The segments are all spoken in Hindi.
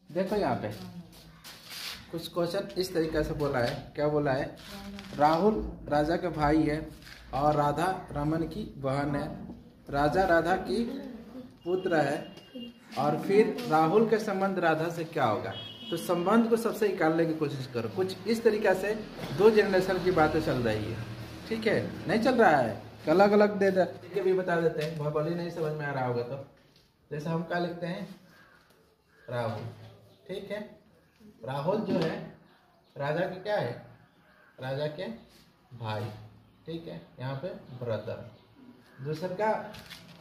देखो यहाँ पे कुछ क्वेश्चन इस तरीके से बोला है। क्या बोला है? राहुल राजा के भाई है और राधा रमन की बहन है। राजा राधा की पुत्र है और फिर राहुल के संबंध राधा से क्या होगा? तो संबंध को सबसे निकालने की कोशिश करो। कुछ इस तरीका से दो जनरेशन की बातें चल रही है। ठीक है, नहीं चल रहा है, अलग अलग दे के भी बता देते हैं। भोपाली नहीं समझ में आ रहा होगा तो जैसे हम क्या लिखते हैं? राहुल। ठीक है, राहुल जो है राजा के क्या है? राजा के भाई। ठीक है, यहाँ पे ब्रदर। दूसरा का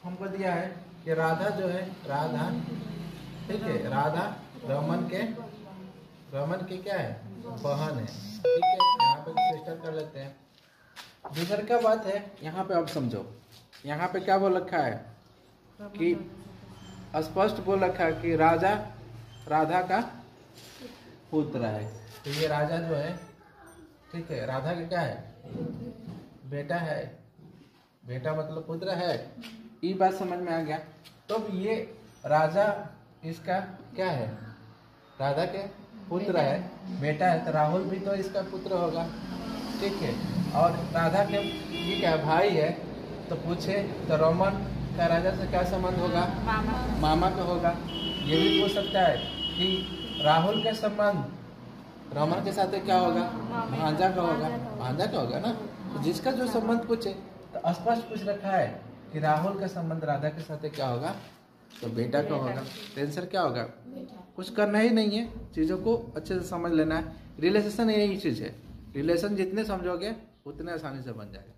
हमको दिया है कि राधा जो है राधा, ठीक है, राधा रमन के क्या है? बहन है। ठीक है, यहाँ पे सिस्टर कर लेते हैं। दूसरा क्या बात है यहाँ पे? अब समझो, यहाँ पे क्या बोल रखा है कि स्पष्ट बोल रखा है कि राजा राधा का पुत्र है। तो ये राजा जो है, ठीक है, राधा का क्या है? बेटा है। बेटा मतलब पुत्र है। ये बात समझ में आ गया। तो ये राजा इसका क्या है? राधा के पुत्र है, बेटा है। तो राहुल भी तो इसका पुत्र होगा। ठीक है, और राधा के ये क्या भाई है। तो पूछे तो रमन का राजा से क्या संबंध होगा? मामा का होगा। ये भी पूछ सकता है कि राहुल के संबंध रमन के साथ क्या होगा? भांजा का होगा। भांजा का होगा ना। तो जिसका जो संबंध पूछे तो स्पष्ट पूछ रखा है कि राहुल का संबंध राधा के साथ क्या होगा? तो बेटा का होगा। आंसर क्या होगा? कुछ करना ही नहीं है, चीज़ों को अच्छे से समझ लेना है। रिलेशन यही चीज़ है। रिलेशन जितने समझोगे उतने आसानी से बन जाएगा।